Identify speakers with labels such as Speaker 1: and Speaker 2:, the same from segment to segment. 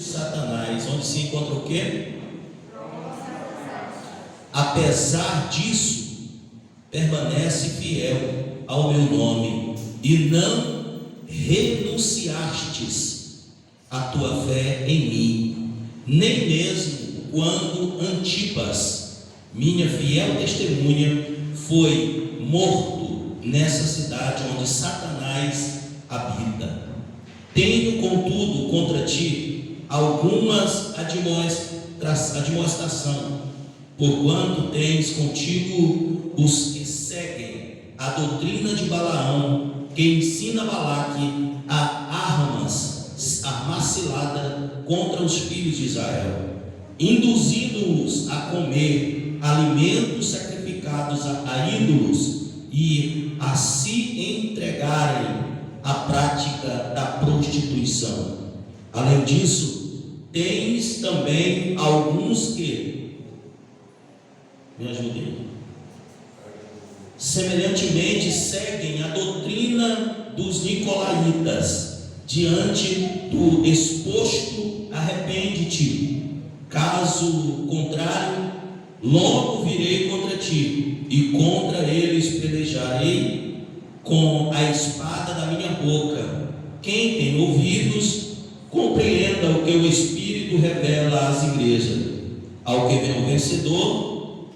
Speaker 1: Satanás, onde se encontra o quê? Apesar disso, permanece fiel ao meu nome, e não renunciastes à tua fé em mim, nem mesmo quando Antipas, minha fiel testemunha, foi morto nessa cidade onde Satanás habita. Tenho, contudo, contra ti algumas admoestação, porquanto tens contigo os que seguem a doutrina de Balaão, que ensina Balaque a arma cilada contra os filhos de Israel, induzindo-os a comer alimentos sacrificados a ídolos e a se entregarem à prática da prostituição. Além disso, tens também alguns que, me ajudem, semelhantemente seguem a doutrina dos nicolaítas. Diante do exposto, arrepende-te, caso contrário, logo virei contra ti, e contra eles pelejarei com a espada da minha boca. Quem tem ouvidos, compreenda o que o Espírito revela às igrejas. Ao que vem o vencedor,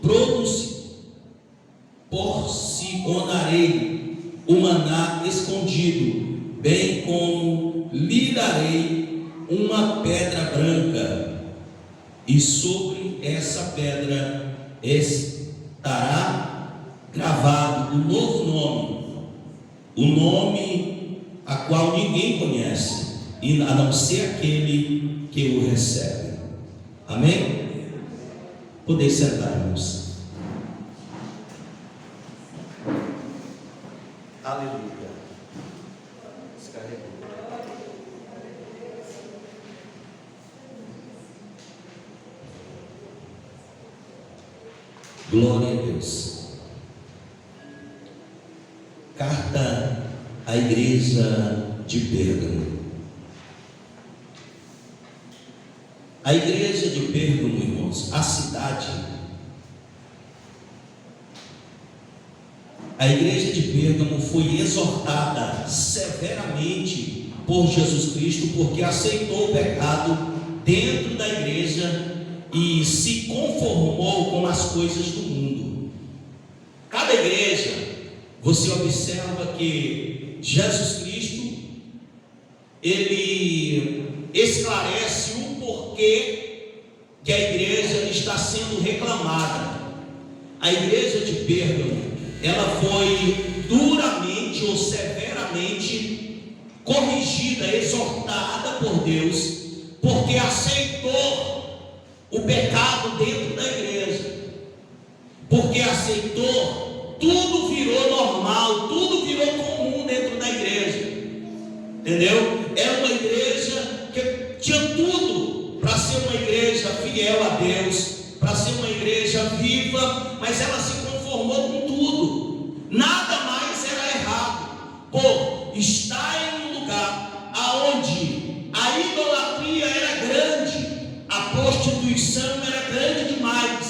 Speaker 1: porcionarei o maná escondido, bem como lhe darei uma pedra branca, e sobre essa pedra estará gravado o novo nome, o nome a qual ninguém conhece, a não ser aquele que o recebe. Amém? Podeis sentar, irmãos. Aleluia. Descarregou. Glória a Deus. Carta à igreja de Pérgamo. A igreja de Pérgamo, irmãos, a cidade, a igreja de Pérgamo foi exortada severamente por Jesus Cristo, porque aceitou o pecado dentro da igreja e se conformou com as coisas do mundo. Cada igreja, você observa que Jesus Cristo, ele esclarece o porquê que a igreja está sendo reclamada. A igreja de Pérgamo, ela foi duramente ou severamente corrigida, exortada por Deus, porque aceitou o pecado dentro da igreja, porque aceitou, tudo virou normal, tudo virou comum dentro da igreja, entendeu? Era uma igreja que tinha tudo para ser uma igreja fiel a Deus, para ser uma igreja viva, mas ela se conformou com tudo, nada mais era errado, por estar em um lugar aonde a idolatria era grande, a prostituição era grande demais.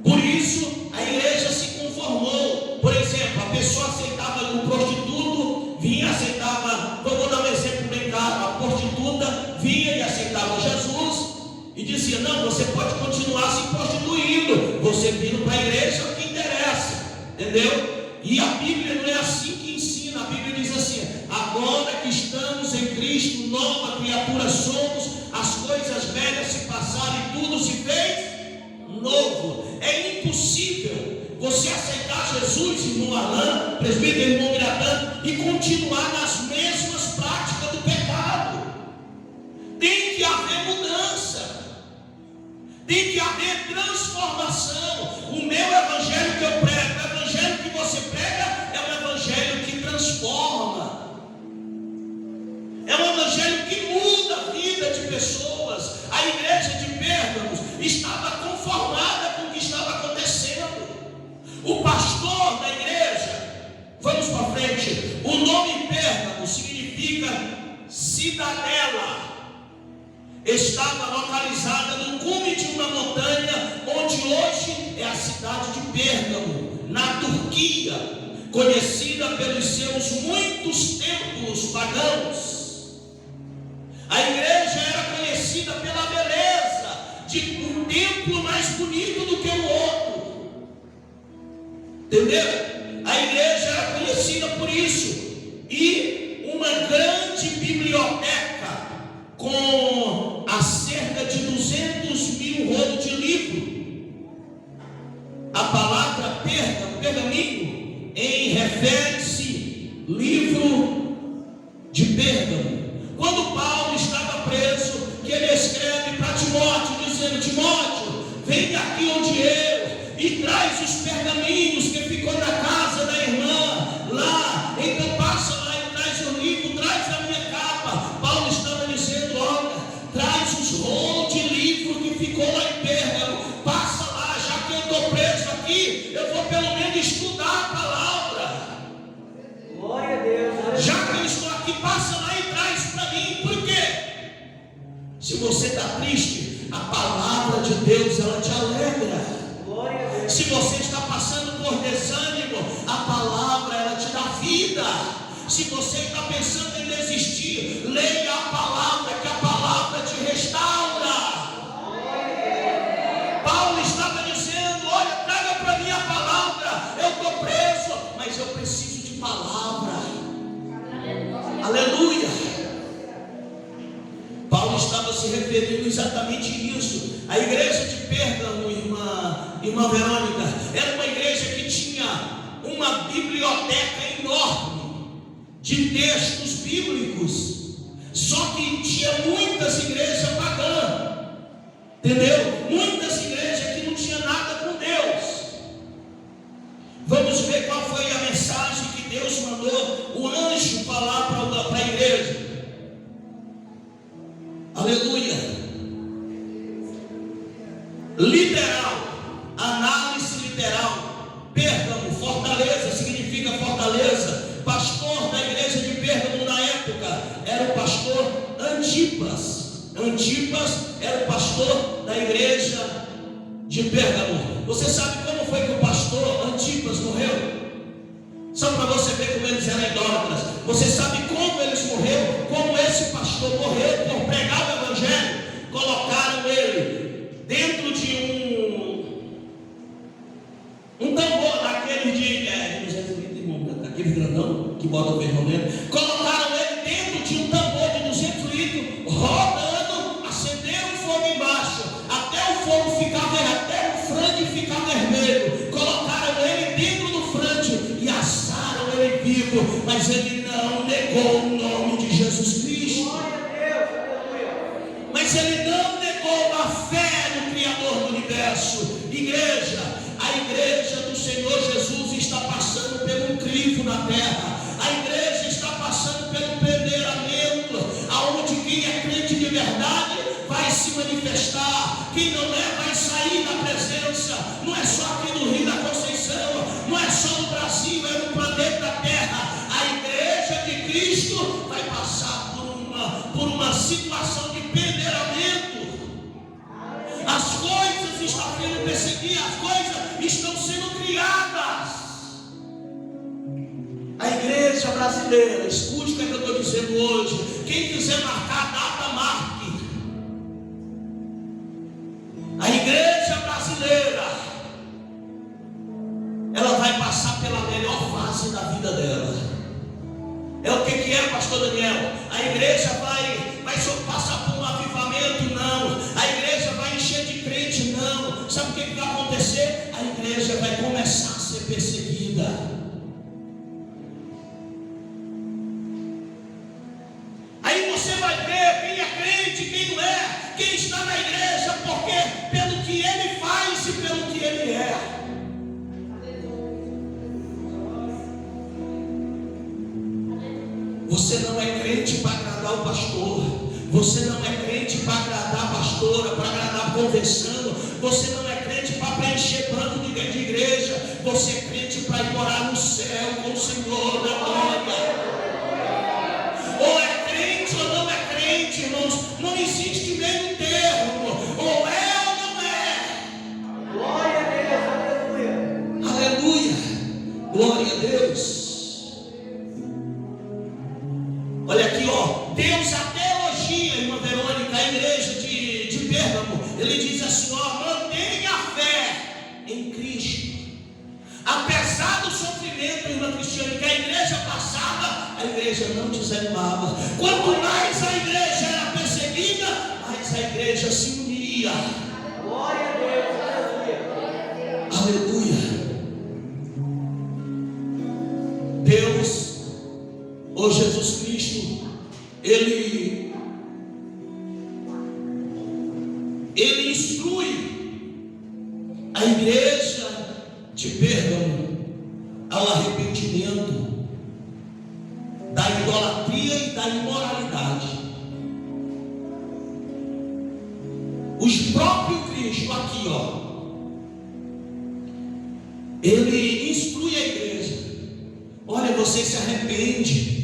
Speaker 1: Por isso a igreja se conformou. Por exemplo, a pessoa aceitava o prostituto, vinha, aceitava, vou dar um exemplo bem claro, a prostituta vinha e aceitava Jesus e dizia: não, você pode continuar se prostituindo, você vindo para a igreja é o que interessa, entendeu? E a Bíblia não é assim que ensina. A Bíblia diz assim: agora que estamos em Cristo, nova criatura somos, as coisas velhas se passaram e tudo se fez novo. É impossível você aceitar Jesus, irmão Alain, presbítero irmão Miratã, e continuar nas mesmas práticas do pecado. Tem que haver mudança, tem que haver transformação. O meu evangelho que eu prego, o evangelho que você prega, é um evangelho que transforma, é um evangelho que muda a vida de pessoas. A igreja de Pérgamo estava conformada com o que estava acontecendo. O pastor da igreja, vamos para frente, o nome Pérgamo significa cidadela, estava localizada no cume de uma montanha, onde hoje é a cidade de Pérgamo, na Turquia, conhecida pelos seus muitos templos pagãos. A igreja era conhecida pela beleza de um templo mais bonito do que o outro. Entendeu? A igreja era conhecida por isso. E uma grande biblioteca com cerca de 200.000 rolos de livro. A palavra pergaminho refere-se livro de Pérgamo. Quando Paulo estava preso, que ele escreve para Timóteo, dizendo: Timóteo, vem aqui onde eu, e traz os pergaminhos que ficou na casa da irmã lá. Então passa lá e traz o livro, traz a minha capa. Paulo estava dizendo: olha, traz os rolos de livro que ficou lá em Pérgamo. Passa lá, já que eu estou preso aqui, eu vou pelo menos estudar a palavra.
Speaker 2: Glória a Deus.
Speaker 1: Já que eu estou aqui, passa lá e traz para mim. Por quê? Se você está triste, a palavra de Deus, ela te alegra. Se você está passando por desânimo, a palavra, ela te dá vida. Se você está pensando em desistir, leia a palavra, que a palavra te restaura. Paulo estava dizendo: olha, traga para mim a palavra. Eu estou preso, mas eu preciso de palavra. Aleluia. Paulo estava se referindo exatamente nisso. A igreja de Pérgamo, irmã Verônica, era uma igreja que tinha uma biblioteca enorme de textos bíblicos. Só que tinha muitas igrejas pagãs, entendeu? Muitas igrejas que não tinha nada com Deus. Vamos ver qual foi a mensagem que Deus mandou o anjo falar para a igreja. Aleluia. Literal, análise literal. Pérgamo, fortaleza, significa fortaleza. Pastor da igreja de Pérgamo na época era o pastor Antipas. Antipas era o pastor da igreja de Pérgamo. Você sabe como foi que o pastor Antipas morreu? Só para você ver como eles eram idólatras. Você sabe como eles morreram? Como esse pastor morreu por pregar o evangelho? Colocaram ele dentro de um tambor daquele de 200 litros, daquele grandão que bota o feijão dentro. Colocaram ele dentro de um tambor de 200 litros, rodando, acenderam o fogo embaixo, até o fogo ficar vermelho, até o frango ficar vermelho. Colocaram ele dentro do frango e assaram ele vivo, mas ele não negou o nome de Jesus Cristo. Mas ele não negou a fé no Criador do universo. Igreja, a igreja do Senhor Jesus está passando por um crivo na terra. A igreja está passando pelo peneiramento, aonde quem é crente de verdade vai se manifestar. Quem não é vai sair da presença. Não é só aqui no Rio da Conceição, não é só no Brasil, é no planeta Terra. A igreja de Cristo vai passar por uma situação de peneiramento. As coisas estão sendo perseguidas, as coisas estão sendo criadas. A igreja brasileira, escute o que eu estou dizendo hoje. Quem quiser marcar a data, marque. A igreja brasileira, ela vai passar pela melhor fase da vida dela. É o que é, pastor Daniel? A igreja vai só passar por um avivamento? Não. A igreja vai encher de crente? Não. Sabe o que vai acontecer? A igreja vai começar a ser perseguida. Aí você vai ver quem é crente, quem não é, quem está na igreja, porque pelo que ele faz e pelo que ele é. Você não é crente para agradar o pastor. Você não é crente para agradar a pastora, para agradar a conversando. Você não é crente para preencher banco de igreja. Você é crente para ir morar no céu com o Senhor da glória. Ou é crente ou não é crente, irmãos. Não existe meio Olha aqui, ó, Deus até elogia, irmã Verônica, a igreja de Pérgamo. Ele diz assim, ó, mantenha a fé em Cristo. Apesar do sofrimento, irmã Cristiane, que a igreja passava, a igreja não desanimava. Quanto mais a igreja era perseguida, mais a igreja se unia.
Speaker 2: Glória a Deus,
Speaker 1: aleluia. Deus, ó Jesus Cristo, Ele instrui a igreja de Pérgamo ao arrependimento da idolatria e da imoralidade. Os próprios Cristo aqui, ó, Ele instrui a igreja. Olha, você se arrepende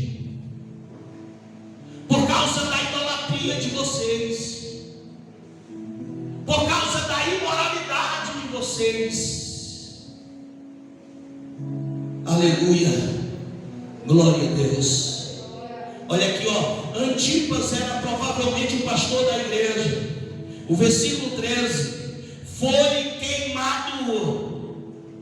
Speaker 1: por causa da idolatria de vocês, por causa da imoralidade de vocês. Aleluia, glória a Deus. Olha aqui, ó, Antipas era provavelmente o pastor da igreja. O versículo 13: foi queimado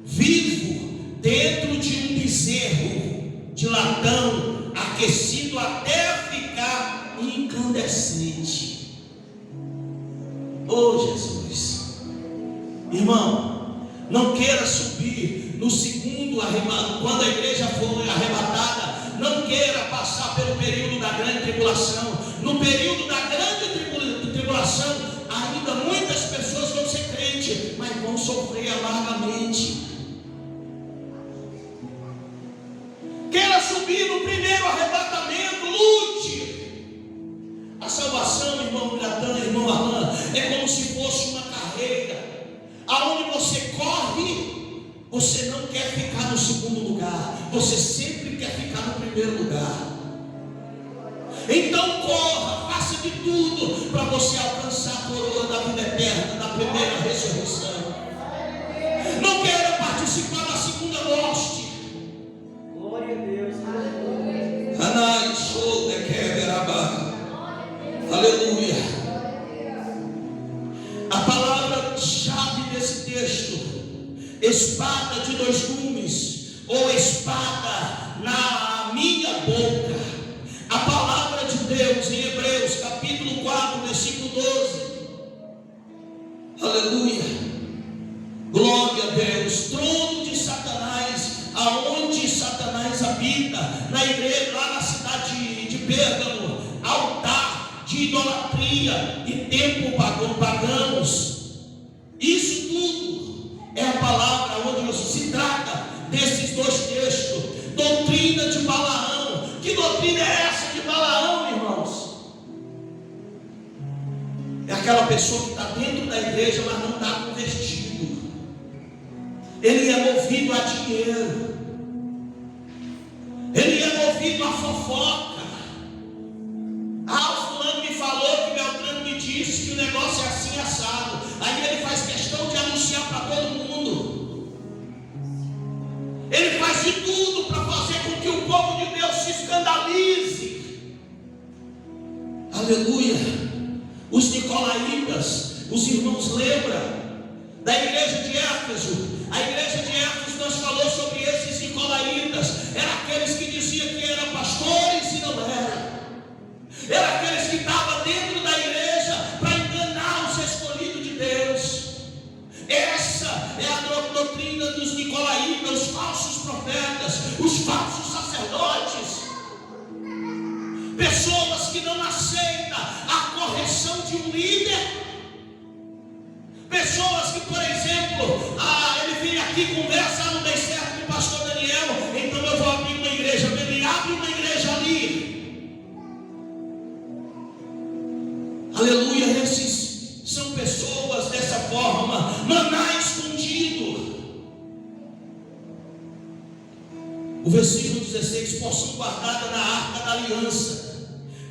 Speaker 1: vivo dentro de um bezerro de latão, aquecido até ficar incandescente. Oh Jesus, irmão, não queira subir no segundo arrebatamento. Quando a igreja for arrebatada, não queira passar pelo período da grande tribulação. No período da grande tribulação, ainda muitas pessoas vão ser crentes, mas vão sofrer amargamente. Queira subir no primeiro arrebatamento, lute. A salvação, irmão Natan, irmão Arlan, é como se fosse uma carreira, aonde você corre, você não quer ficar no segundo lugar, você sempre quer ficar no primeiro lugar. Então corra, faça de tudo para você alcançar a coroa da vida eterna, da primeira ressurreição. Não queira participar da segunda morte.
Speaker 2: glória a Deus,
Speaker 1: Anai, show de queberaba. Aleluia. A palavra-chave desse texto: espada de dois gumes, ou espada na minha boca. A palavra de Deus em Hebreus capítulo 4, versículo 12. Aleluia, glória a Deus. Trono de Satanás, aonde Satanás habita, na igreja, lá na cidade de Pérgamo, altar de idolatria e templo pagãos. Isso tudo é a palavra onde se trata desses dois textos. Doutrina de Balaão. Que doutrina é essa de Balaão, irmãos? É aquela pessoa que está dentro da igreja, mas não está convertido. Ele é movido a dinheiro, ele é movido a fofoca. Ah, o fulano me falou, que Beltrano me disse que o negócio é assim assado. Aí ele faz questão de anunciar para todo mundo. Ele faz de tudo para fazer com que o povo de Deus se escandalize. Aleluia. Os nicolaítas, os irmãos lembram da igreja de Éfeso. A igreja de Éfeso nós falamos sobre esses nicolaítas. Eram aqueles que diziam que eram pastores e não eram. Eram aqueles que estavam dentro da igreja para enganar os escolhidos de Deus. Essa é a doutrina dos nicolaítas, os falsos profetas, os falsos sacerdotes. Pessoas que não aceitam a correção de um líder. Pessoas que, por exemplo, ele vem aqui, conversa, não dei certo com o pastor Daniel, então eu vou abrir uma igreja. Ele abre uma igreja ali. Aleluia. Esses são pessoas dessa forma, maná escondido. O versículo 16: porção guardada na arca da aliança.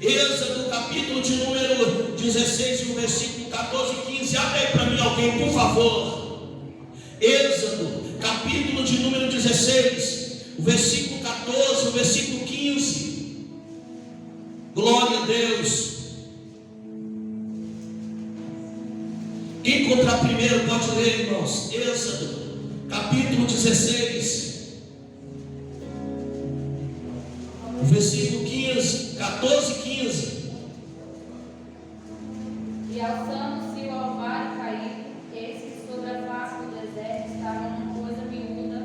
Speaker 1: Êxodo capítulo de número 16, o versículo 14 e 15. Abre aí para mim alguém, por favor. Êxodo capítulo de número 16, o versículo 14, o versículo 15. de Deus. Quem encontrar primeiro pode ler, irmãos. Êxodo, capítulo 16, versículo 15, 14 e 15.
Speaker 3: E alçando-se o orvalho caído, eis que sobre a face do deserto estava uma coisa miúda,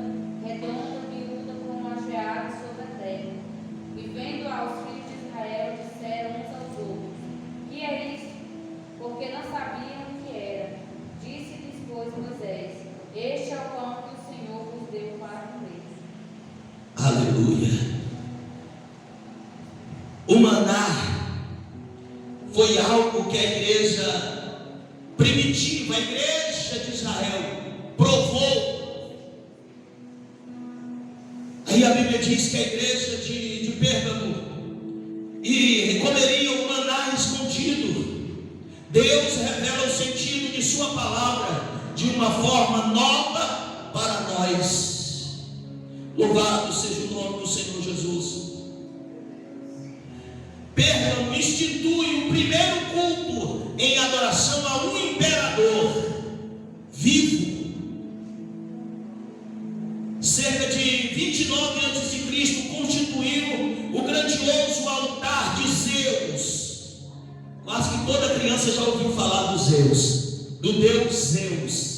Speaker 3: redonda, miúda, como uma geada sobre a terra. E vendo aos filhos de Israel, disseram uns aos outros: que é isto? Porque não sabiam o que era. Disse-lhes, pois, Moisés: este é o pão que o Senhor vos deu para comer.
Speaker 1: Aleluia. O maná foi algo que a igreja primitiva, a igreja de Israel, provou. Aí a Bíblia diz que a igreja de Pérgamo e comeria o maná escondido. Deus revela o sentido de sua palavra de uma forma nova para nós. Louvado seja o nome do Senhor Jesus. Pérgamo institui o primeiro culto em adoração a um imperador vivo. Cerca de 29 a.C. constituiu o grandioso altar de Zeus. Quase que toda criança já ouviu falar do Zeus, do Deus Zeus.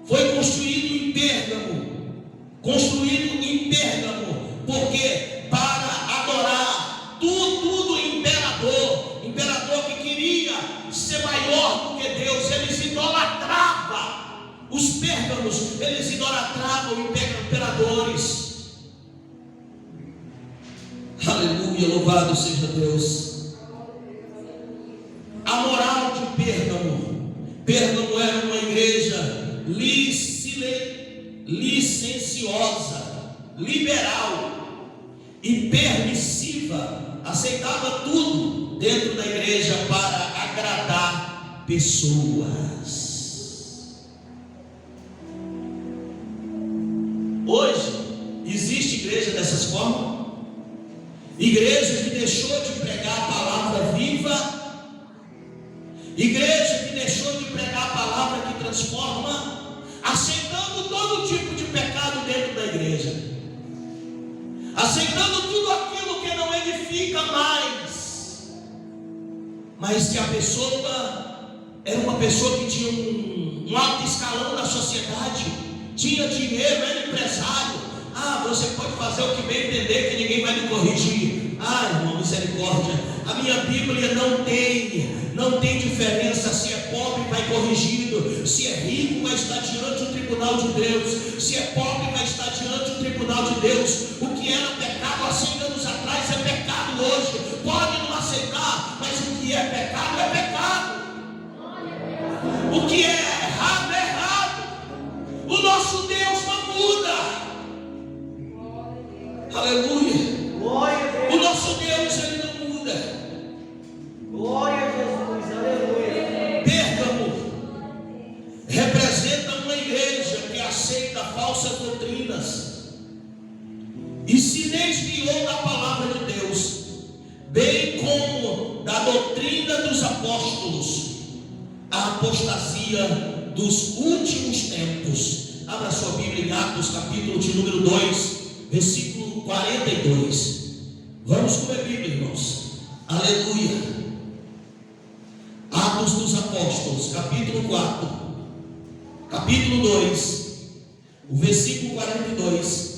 Speaker 1: Foi construído em Pérgamo, porque para adorar tudo imperador que queria ser maior do que Deus, eles idolatravam. Os pérgamos, eles idolatravam imperadores. Aleluia, louvado seja Deus. A moral de Pérgamo era uma igreja licenciosa, liberal e permissiva, aceitava tudo dentro da igreja para agradar pessoas. Hoje existe igreja dessas formas, igreja que deixou de pregar a palavra viva, igreja que deixou de pregar a palavra que transforma, aceitando todo tipo de pecado dentro da igreja, aceitando tudo aquilo que não edifica mais, mas que a pessoa era uma pessoa que tinha um alto escalão da sociedade, tinha dinheiro, era empresário. Você pode fazer o que bem entender, que ninguém vai lhe corrigir. Irmão, misericórdia, a minha Bíblia não tem diferença. Se é pobre, vai corrigido. Se é rico, vai estar diante do tribunal de Deus. Se é pobre, vai estar diante do tribunal de Deus. O que era pecado há 100 anos atrás é pecado hoje. Pode não aceitar, mas o que é pecado é pecado. O que é errado é errado. O nosso Deus não muda. Aleluia.
Speaker 2: Glória a Deus.
Speaker 1: O nosso Deus, ele não muda.
Speaker 2: Glória a Jesus. Aleluia.
Speaker 1: Pérgamo representa uma igreja que aceita falsas doutrinas e se desviou da palavra de Deus, bem como da doutrina dos apóstolos, a apostasia dos últimos tempos. Abra sua Bíblia em Atos, capítulo de número 2, versículo 42. Vamos com a Bíblia, irmãos. Aleluia. Atos dos Apóstolos, capítulo 4, capítulo 2, o versículo 42.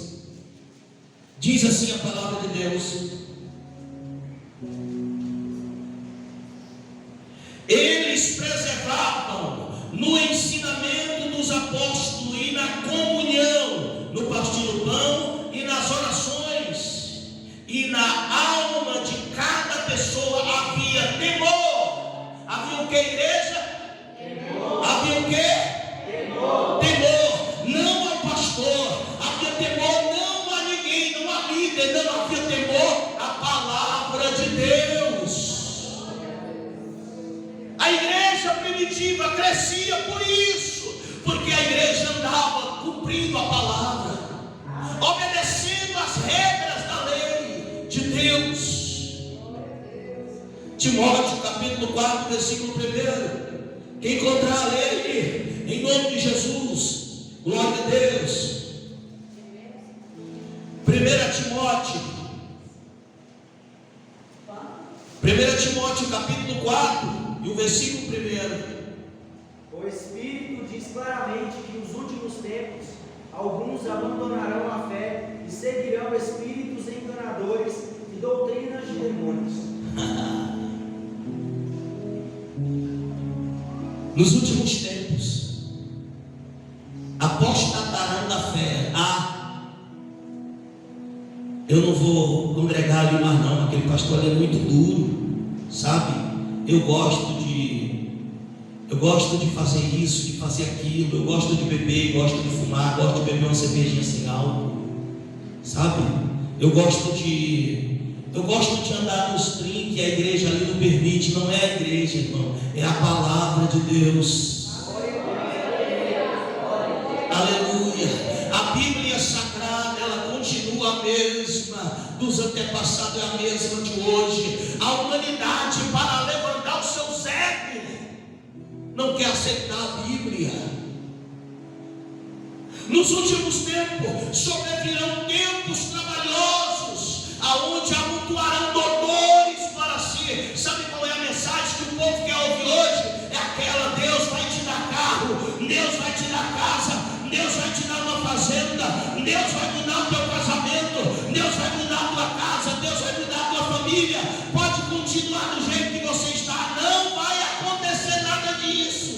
Speaker 1: Diz assim a palavra de Deus: eles preservavam no ensinamento dos apóstolos e na comunhão, no partir do pão e nas orações, e na alma de cada pessoa havia temor. Havia o que, igreja? Temor. Havia o que? Temor. Temor, não ao pastor. Havia temor não a ninguém, não a líder. Não havia temor à palavra de Deus. A igreja primitiva crescia por isso, porque a igreja andava cumprindo a palavra, obedecendo as regras da lei de Timóteo, capítulo 4, versículo 1. Quem encontrar, leia em nome de Jesus. Glória a Deus. 1 Timóteo capítulo 4 e o versículo 1.
Speaker 2: O Espírito diz claramente que nos últimos tempos alguns abandonarão a fé e seguirão espíritos enganadores e doutrinas de demônios.
Speaker 1: Nos últimos tempos apostatarão da fé. Eu não vou congregar ali mais não, aquele pastor ali é muito duro, sabe? Eu gosto de fazer isso, de fazer aquilo, eu gosto de beber, gosto de fumar, gosto de beber uma cervejinha sem álcool, sabe? Eu gosto de andar nos trinques que a igreja ali não permite. Não é a igreja, irmão, é a palavra de Deus. Aleluia. A Bíblia Sagrada, ela continua a mesma dos antepassados, é a mesma de hoje. A humanidade, para levantar os seus egos, não quer aceitar a Bíblia. Nos últimos tempos sobrevirão tempos trabalhosos, aonde amontoarão dores para si. Sabe qual é a mensagem que o povo quer ouvir hoje? É aquela: Deus vai te dar carro, Deus vai te dar casa, Deus vai te dar uma fazenda, Deus vai mudar o teu casamento, Deus vai mudar a tua casa, Deus vai mudar a tua família. Pode continuar do jeito que você está, não vai acontecer nada disso.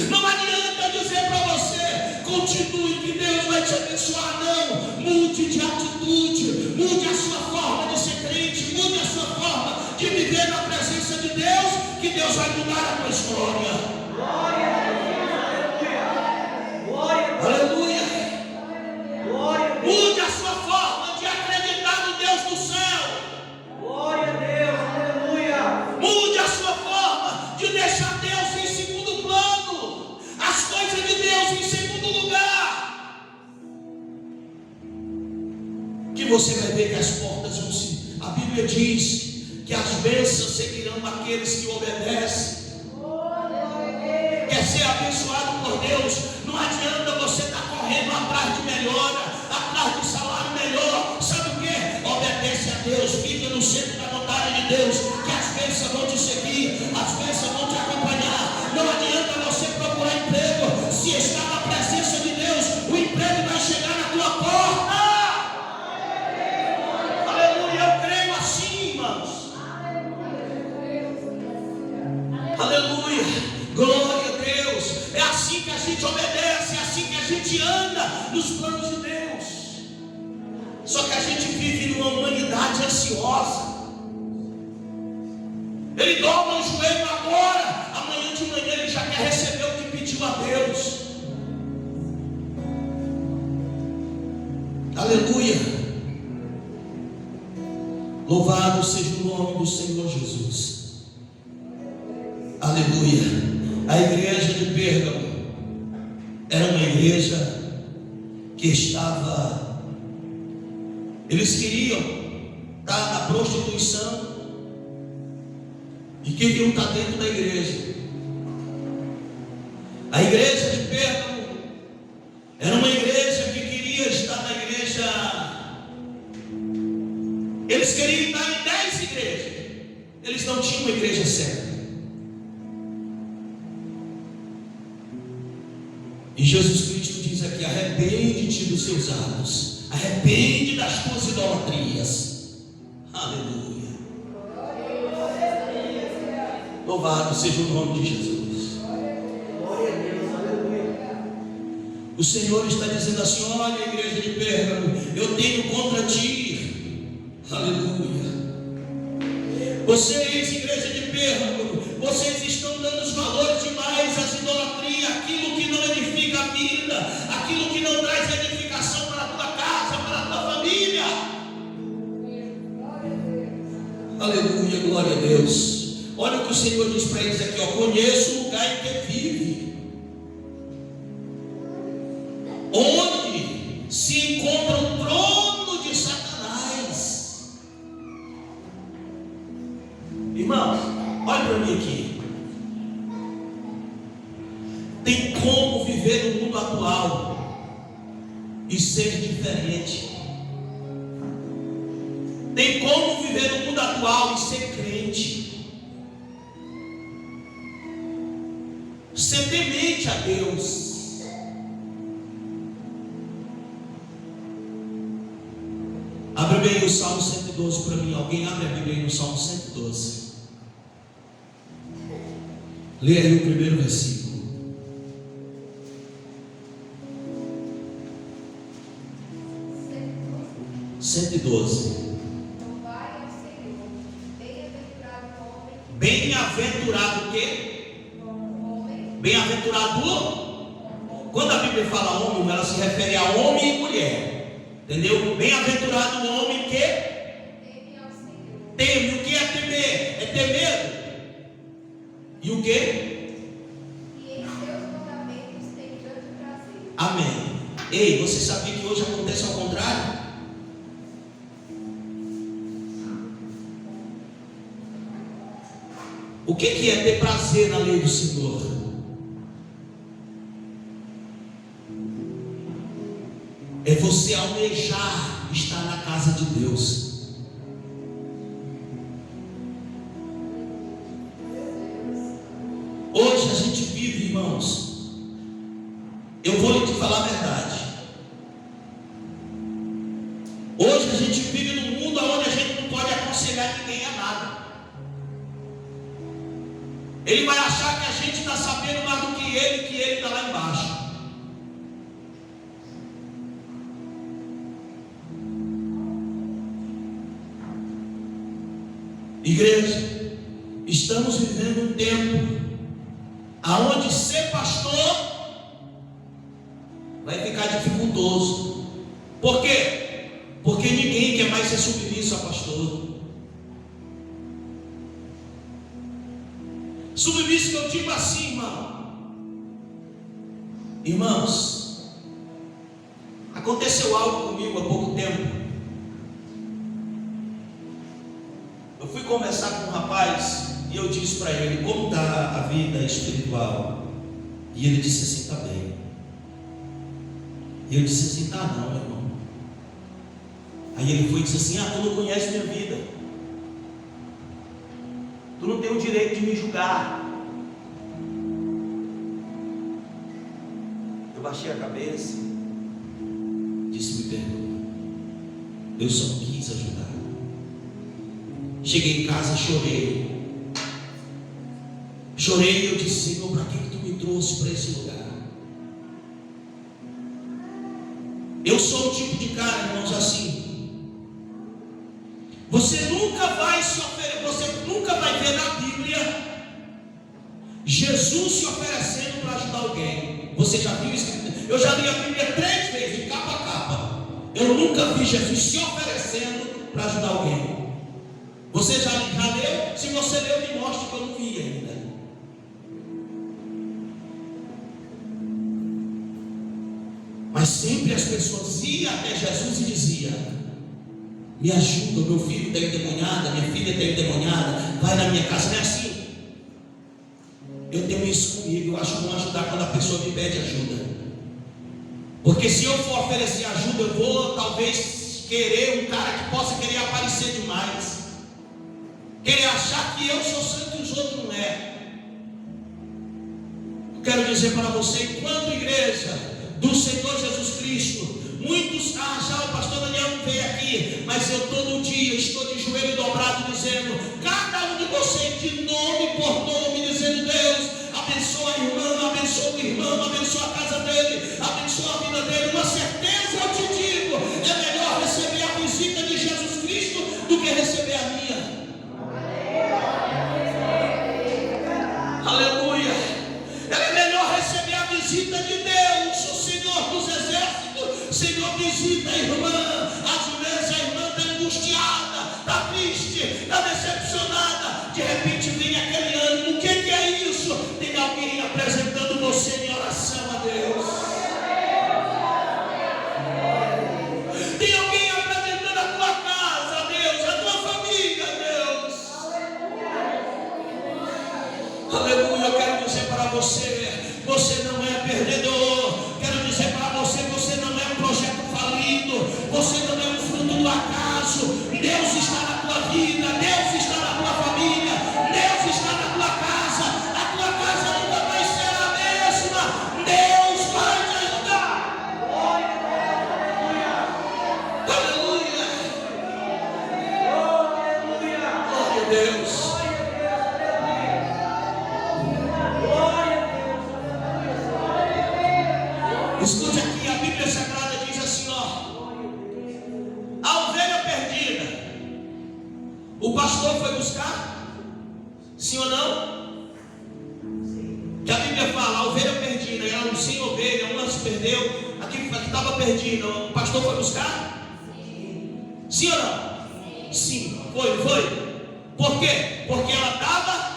Speaker 1: Não adianta dizer para você: continue que Deus vai te abençoar. Não, mude de atitude, mude a sua forma de ser crente, mude a sua forma de viver na presença de Deus, que Deus vai mudar a tua história.
Speaker 2: Glória a Deus, aleluia. Glória a Deus.
Speaker 1: Aleluia.
Speaker 2: Glória a Deus.
Speaker 1: Mude a sua forma de acreditar no Deus do céu.
Speaker 2: Glória a Deus, aleluia.
Speaker 1: Mude a sua forma de deixar Deus em segundo plano, as coisas de Deus em segundo lugar, que você vai ver que as portas vão se... A Bíblia diz que as bênçãos seguirão aqueles que obedecem. Quer ser abençoado por Deus? Não adianta você estar correndo atrás de melhora, atrás de salário melhor. Sabe o que? Obedece a Deus, fica no centro da vontade de Deus, que as bênçãos vão te seguir, as bênçãos vão te acompanhar. Não adianta você procurar emprego, se está na presença de Deus, o emprego vai chegar na tua porta. Aleluia, eu creio assim, irmãos. Aleluia, glória a Deus. É assim que a gente obedece, é assim que a gente anda nos planos de Deus. Só que a gente vive numa humanidade ansiosa. Ele dobra o joelho agora, amanhã de manhã ele já quer receber o que pediu a Deus. Aleluia. Louvado seja o nome do Senhor Jesus. Aleluia. A igreja de Pérgamo era uma igreja que estava... Eles queriam estar na prostituição e queriam estar dentro da igreja. A igreja de Pérgamo era uma igreja que queria estar na igreja. Eles queriam estar em 10 igrejas. Eles não tinham uma igreja certa. E Jesus Cristo diz aqui: arrepende-te dos seus atos, arrepende das tuas idolatrias. Aleluia. Louvado seja o nome de Jesus.
Speaker 2: Glória a Deus, aleluia.
Speaker 1: O Senhor está dizendo assim: olha, igreja de Pérgamo, eu tenho contra ti. Aleluia. Vocês, igreja de Pérgamo, vocês estão dando os valores demais às idolatrias, aquilo que não edifica a vida, aquilo que não traz edificação para a tua casa, para a tua família. Aleluia, glória a Deus. Olha o que o Senhor diz para eles aqui, ó: conheço o lugar em que vive, onde se encontra o trono de Satanás. atual e ser diferente. Tem como viver no mundo atual e ser crente, ser temente a Deus. Abre bem o Salmo 112 para mim. Alguém abre a Bíblia aí no Salmo 112. Leia aí o primeiro versículo. 112. Bem-aventurado o quê? Bem-aventurado. Quando a Bíblia fala homem, ela se refere a homem e mulher. Entendeu? Bem-aventurado o homem que teme. O que é temer? É ter medo. E o que?
Speaker 3: E em seus mandamentos tem grande prazer.
Speaker 1: Amém. Ei, você sabia que hoje acontece ao contrário? O que é ter prazer na lei do Senhor? É você almejar estar na casa de Deus. Hoje a gente vive, irmãos, eu vou te falar a verdade. Hoje a gente vive num mundo onde a gente não pode aconselhar ninguém a nada. Ele vai achar que a gente está sabendo mais do que ele está lá embaixo. Igreja, estamos vivendo um tempo aonde ser pastor vai ficar dificultoso. Por quê? Porque ninguém quer mais ser submisso a pastor. Submisso que eu digo assim, irmão. Irmãos, aconteceu algo comigo há pouco tempo. Eu fui conversar com um rapaz e eu disse para ele como está a vida espiritual. E ele disse assim: está bem. E eu disse assim: tá não, meu irmão. Aí ele foi e disse assim: ah, tu não conhece minha vida, tu não tem o direito de me julgar. Eu baixei a cabeça, disse: me perdoa, eu só quis ajudar. Cheguei em casa, chorei e eu disse: Senhor, para que tu me trouxe para esse lugar? Eu sou o tipo de cara, irmãos, assim. Você nunca vai ver na Bíblia Jesus se oferecendo para ajudar alguém. Você já viu isso? Eu já li a Bíblia 3 vezes, de capa a capa. Eu nunca vi Jesus se oferecendo para ajudar alguém. Você já leu? Se você leu, me mostre que eu não vi ainda. Mas sempre as pessoas iam até Jesus e diziam: me ajuda, meu filho está endemoniado, minha filha está endemoniada, vai na minha casa. Não é assim? Eu tenho isso comigo. Eu acho bom ajudar quando a pessoa me pede ajuda, porque se eu for oferecer ajuda, eu vou talvez querer um cara que possa querer aparecer demais, querer achar que eu sou santo e os outros não é. Eu quero dizer para você, enquanto igreja do Senhor Jesus Cristo, muitos já o pastor Daniel não veio aqui, mas eu todo dia estou de joelho dobrado dizendo, cada um de vocês de nome por nome, dizendo: Deus, abençoa a irmã, abençoa o irmão, abençoa a casa dele, abençoa a vida dele. Uma certeza eu te digo, é melhor receber a visita de Jesus Cristo do que receber a minha. Aleluia. É melhor receber a visita de Deus, o Senhor dos exércitos. Senhor, visita a irmã. Às vezes a irmã está angustiada, está triste, está decepcionada. De repente vem aquele ânimo. O que é isso? Tem alguém apresentando você em oração a Deus. por acaso. Deus está na tua vida, Deus está na tua família, Deus está na tua casa. A tua casa nunca vai ser a mesma. Deus vai te ajudar. Aleluia. Glória a Deus. Escute aqui, a Bíblia Sagrada diz assim, ó: a ovelha perdida, o pastor foi buscar? Sim ou não? Que a Bíblia fala, a ovelha perdida, ela sem ovelha, uma se perdeu, aqui estava perdida, o pastor foi buscar? Sim ou não? Sim, foi. Por quê? Porque ela estava.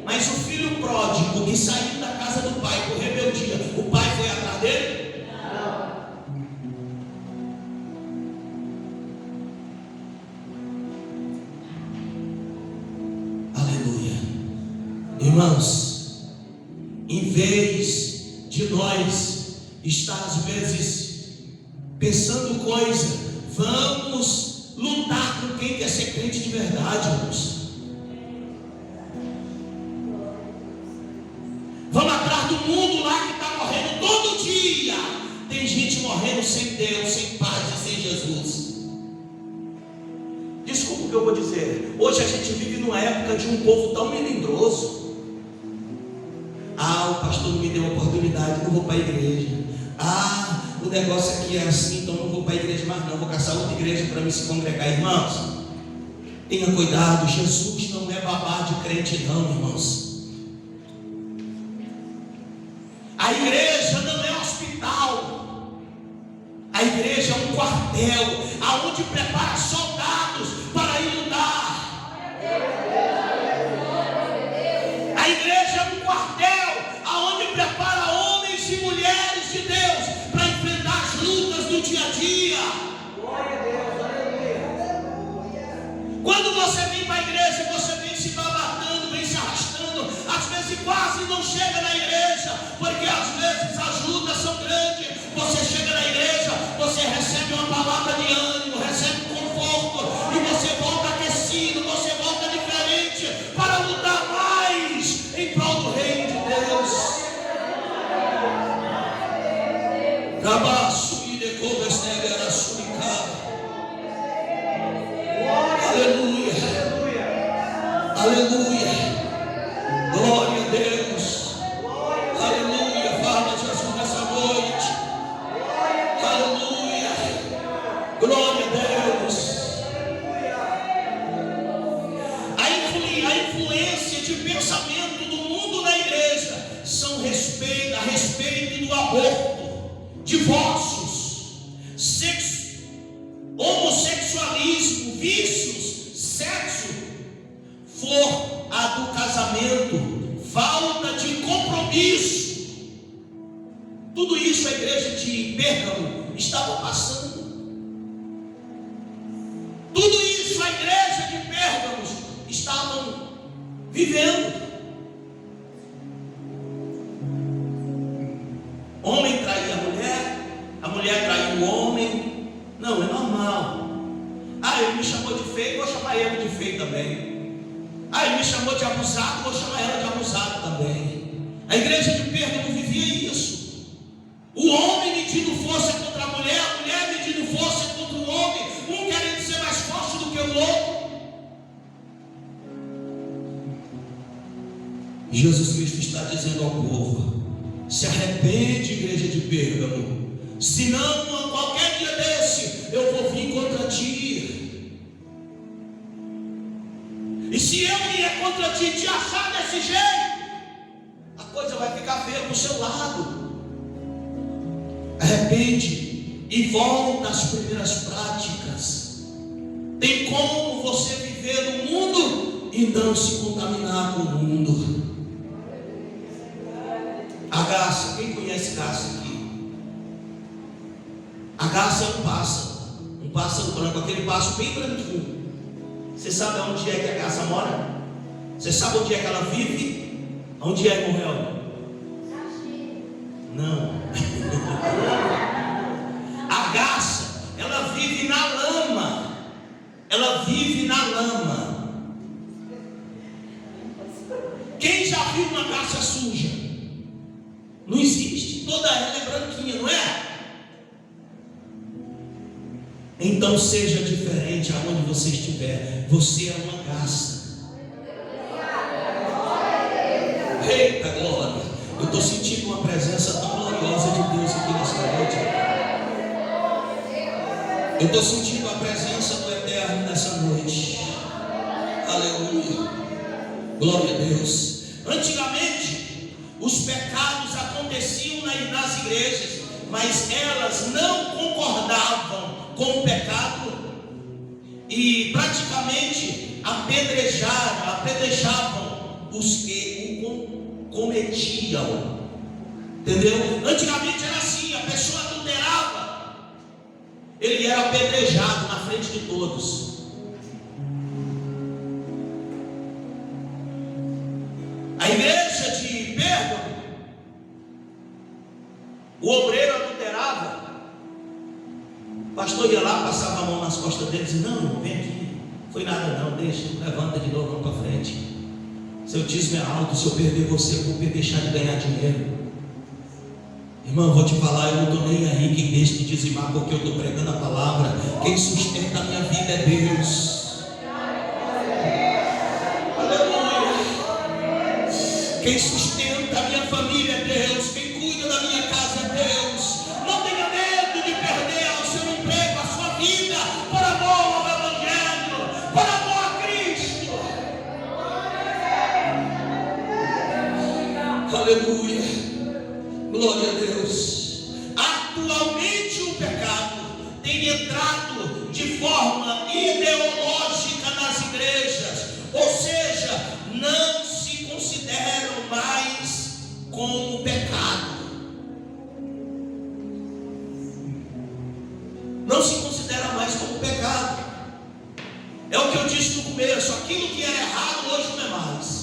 Speaker 1: Mas o filho pródigo que saiu da casa do pai por rebeldia, o pai foi atrás dele? Não. Aleluia. Irmãos, em vez de nós estar às vezes pensando coisa, vamos lutar com quem quer ser crente de verdade, irmãos. Vamos atrás do mundo lá que está morrendo todo dia. Tem gente morrendo sem Deus, sem paz e sem Jesus. Desculpa o que eu vou dizer. Hoje a gente vive numa época de um povo tão melindroso. O pastor não me deu oportunidade, não vou para a igreja. O negócio aqui é assim, então não vou para a igreja mais não. Vou caçar outra igreja para me se congregar. Irmãos, tenha cuidado. Jesus não é babá de crente não, irmãos. A igreja não é hospital. A igreja é um quartel, aonde prepara soldados para ir lutar. A igreja é um quartel, aonde prepara homens e mulheres de Deus para enfrentar as lutas do dia a dia. Quando você vem para a igreja, você vem se babatando, vem se arrastando, às vezes quase não chega na igreja, porque às vezes as lutas são grandes. Você chega na igreja, você recebe uma palavra de ânimo, recebe conforto, e você volta aquecido, você volta diferente, para lutar mais em prol do reino de Deus. Aleluia. Aleluia. Glória a Deus. Aleluia. Fala Jesus nessa noite. Aleluia. Glória a Deus. A influência de pensamento do mundo na igreja são a respeito do aborto, divórcios, homossexualismo, vícios, sexo, a do casamento, falta de compromisso. Tudo isso a igreja de Pérgamo estava passando. Tudo isso a igreja de Pérgamo estavam vivendo. Homem traía a mulher traía o homem. Não, é normal. Ele me chamou de feio, vou chamar ele de feio também. Ele me chamou de abusado, vou chamar ela de abusado também. A igreja de Pérgamo vivia isso. O homem medindo força contra a mulher medindo força contra o homem, um querendo ser mais forte do que o outro. Jesus Cristo está dizendo ao povo: se arrepende, igreja de Pérgamo, senão qualquer dia desse eu vou vir contra ti. E se eu vier contra ti, te achar desse jeito, a coisa vai ficar feia para o seu lado. Arrepende e volta às primeiras práticas. Tem como você viver no mundo e não se contaminar com o mundo. A garça, quem conhece garça aqui? A garça é um pássaro branco, aquele pássaro bem branquinho. Você sabe onde é que a garça mora? Você sabe onde é que ela vive? Onde é que morreu? Não. A garça, ela vive vive na lama. Ela vive na lama. Quem já viu uma garça suja? Não existe. Toda ela é branquinha, não é? Então seja diferente aonde você estiver. Você é uma garça. Eita glória! Eu estou sentindo uma presença tão gloriosa de Deus aqui nessa noite. Eu estou sentindo a presença do Eterno nessa noite. Aleluia! Glória a Deus. Antigamente, os pecados aconteciam nas igrejas, mas elas não concordavam com o pecado e praticamente apedrejavam os que o cometiam. Entendeu? Antigamente era assim: a pessoa adulterava, ele era apedrejado na frente de todos. A igreja de Pérgamo, o obreiro adulterava, o pastor ia lá, passava a mão nas costas dele e dizia: não, vem aqui, foi nada não, deixa, levanta de novo, vamos para frente. Seu dízimo é alto, se eu perder você, eu vou deixar de ganhar dinheiro. Irmão, eu vou te falar, eu não estou nem aí quem deixa de dizimar, porque eu estou pregando a palavra. Quem sustenta a minha vida é Deus. Aleluia. Quem sustenta a minha família é Deus. Quem cuida da minha casa é Deus. Não tenha medo de perder o seu emprego, a sua vida, por amor ao Evangelho, por amor a Cristo. Aleluia. Glória a Deus. Atualmente o pecado tem entrado de forma ideológica nas igrejas, ou seja, não se consideram mais como pecado. Não se considera mais como pecado. É o que eu disse no começo: aquilo que era errado hoje não é mais.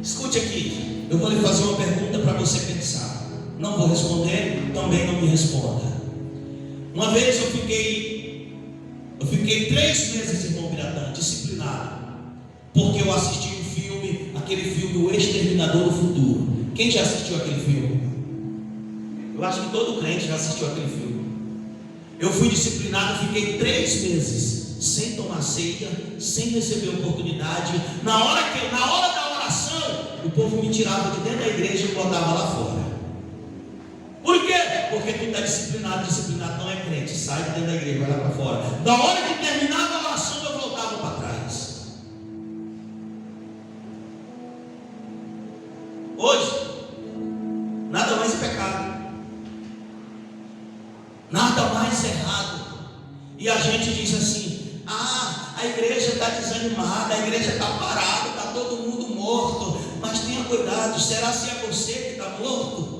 Speaker 1: Escute aqui, eu vou lhe fazer uma pergunta para você pensar. Não vou responder, também não me responda. Uma vez eu fiquei 3 meses, irmão Biratã, disciplinado, porque eu assisti um filme, aquele filme O Exterminador do Futuro. Quem já assistiu aquele filme? Eu acho que todo crente já assistiu aquele filme. Eu fui disciplinado, fiquei 3 meses sem tomar ceia, sem receber oportunidade. Na hora da oração, o povo me tirava de dentro da igreja e botava lá fora. Por quê? Porque tu está disciplinado não é crente. Sai de dentro da igreja, vai lá para fora. Na hora que terminava a oração, eu voltava para trás. Hoje, nada mais é pecado, nada mais é errado. E a gente diz assim: ah, a igreja está desanimada, a igreja está parada, está todo mundo morto. Mas tenha cuidado, será se é você que está morto?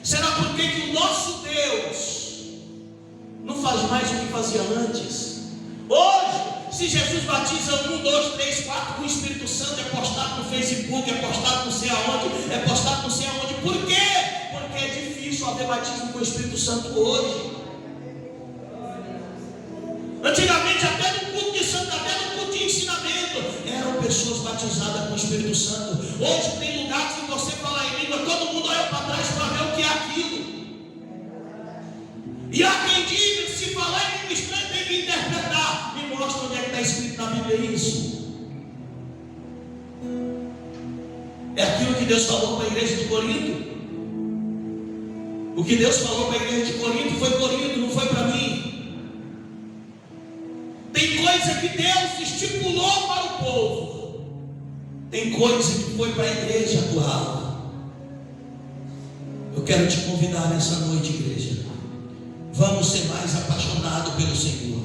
Speaker 1: Será porque que o nosso Deus não faz mais o que fazia antes? Hoje, se Jesus batiza 1, 2, 3, 4 com o Espírito Santo, é postado no Facebook, é postado não sei aonde, é postado não sei aonde. Por quê? Porque é difícil haver batismo com o Espírito Santo hoje. Antigamente, até no culto de santo, até no culto de ensinamento, eram pessoas batizadas com o Espírito Santo. Hoje tem lugares que você fala em língua, todo mundo olha para trás para ver o que é aquilo. E há quem diga: se falar em língua estranha tem que interpretar. Me mostra onde é que está escrito na Bíblia isso. É aquilo que Deus falou para a igreja de Corinto. O que Deus falou para a igreja de Corinto foi Corinto, não foi para mim. Tem coisa que Deus estipulou para o povo, tem coisa que foi para a igreja atual. Eu quero te convidar nessa noite, igreja. Vamos ser mais apaixonados pelo Senhor.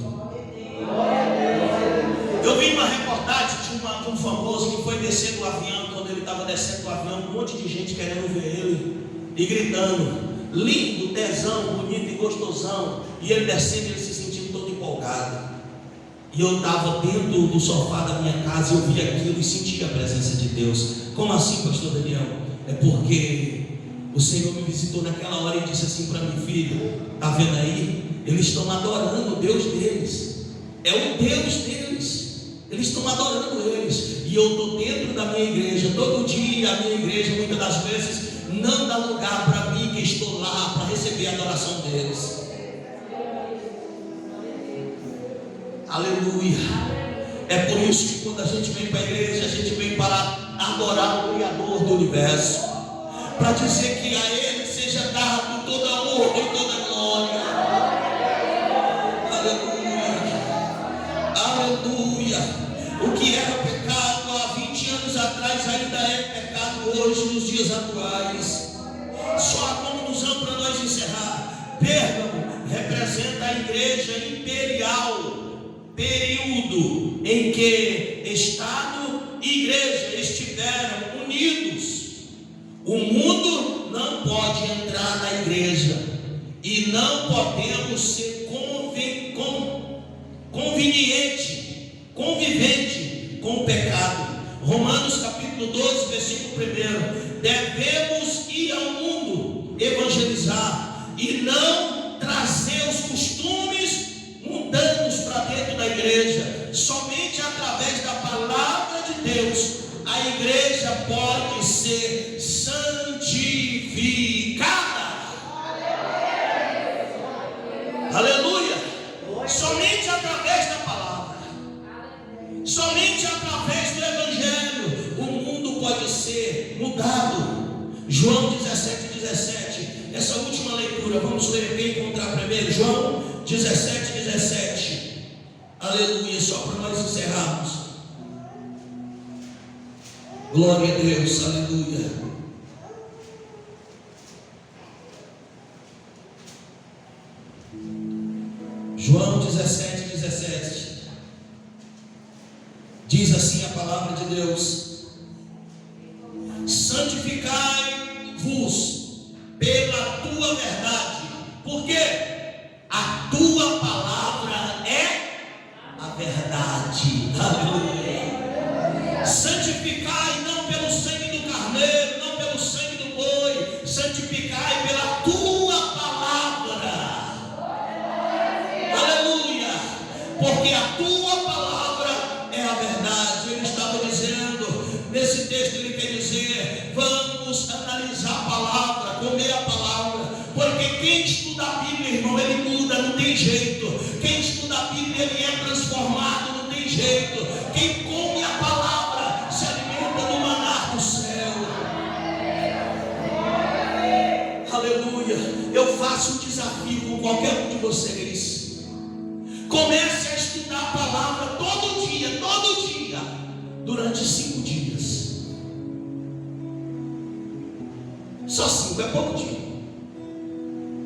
Speaker 1: Eu vi uma reportagem de um famoso que foi descer do avião. Quando ele estava descendo do avião, um monte de gente querendo ver ele e gritando: lindo, tesão, bonito e gostosão. E ele descendo, ele se sentindo todo empolgado. E eu estava dentro do sofá da minha casa e eu vi aquilo e senti a presença de Deus. Como assim, pastor Daniel? É porque O Senhor me visitou naquela hora e disse assim para mim: filho, está vendo aí? Eles estão adorando o Deus deles. É o Deus deles. Eles estão adorando eles. E eu estou dentro da minha igreja. Todo dia a minha igreja, muitas das vezes, não dá lugar para mim, que estou lá para receber a adoração deles. Aleluia. É por isso que quando a gente vem para a igreja, a gente vem para adorar o Criador do universo, para dizer que a Ele seja dado toda a honra e toda a glória. Aleluia. Aleluia. O que era pecado há 20 anos atrás ainda é pecado hoje, nos dias atuais. Só a conclusão para nós encerrar: Pérgamo representa a igreja imperial, período em que Estado e igreja estiveram unidos. O mundo não pode entrar na igreja, e não podemos ser convivente com o pecado. Romanos capítulo 12, versículo 1: devemos ir ao mundo, evangelizar, e não trazer os costumes mundanos para dentro da igreja. Somente através da palavra de Deus a igreja pode ser santificada. Aleluia. Somente através da palavra, somente através do evangelho, o mundo pode ser mudado. João 17:17. Essa última leitura, vamos ler, quem encontrar primeiro. João 17:17. Aleluia, só para nós encerrarmos. Glória a Deus, aleluia. João 17:17. Diz assim a palavra de Deus: santificai-vos pela tua verdade, porque a tua palavra é a verdade. Aleluia. Santificai não pelo sangue do carneiro, não pelo sangue do boi, santificai pela tua palavra. Aleluia. Porque a tua palavra é a verdade. Ele estava dizendo, nesse texto ele quer dizer: vamos analisar a palavra, comer a palavra, porque quem estuda a Bíblia, irmão, ele muda, não tem jeito. Quem estuda a Bíblia, ele é transformado, não tem jeito. Quem come a palavra se alimenta do maná do céu. Aleluia. Eu faço um desafio com qualquer um de vocês: comece a estudar a palavra todo dia, durante 5 dias. Só 5, é pouco dia.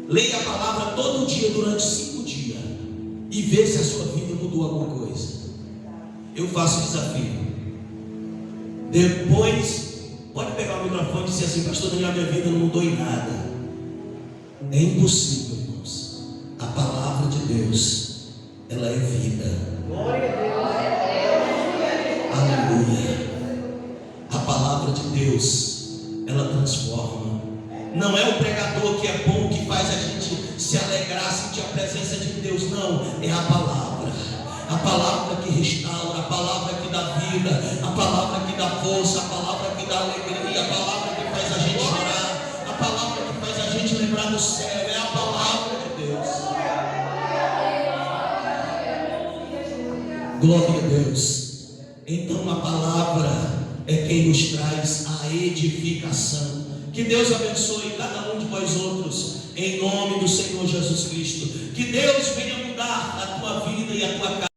Speaker 1: Leia a palavra todo dia durante 5 dias e vê se a sua vida mudou alguma coisa. Eu faço o desafio. Depois pode pegar o microfone e dizer assim: pastor Daniel, minha vida não mudou em nada. É impossível, irmãos. A palavra de Deus, ela é vida.
Speaker 2: Glória a Deus.
Speaker 1: Aleluia. A palavra de Deus, ela transforma. Não é o pregador que é bom, que faz a gente se alegrar, sentir a presença de Deus. Não, é a palavra. A palavra que restaura, a palavra que dá vida, a palavra que dá força, a palavra que dá alegria, a palavra que faz a gente chorar, a palavra que faz a gente lembrar do céu. É a palavra de Deus. Glória a Deus. Então a palavra é quem nos traz a edificação. Que Deus abençoe cada um de vós outros, em nome do Senhor Jesus Cristo. Que Deus venha mudar a tua vida e a tua casa.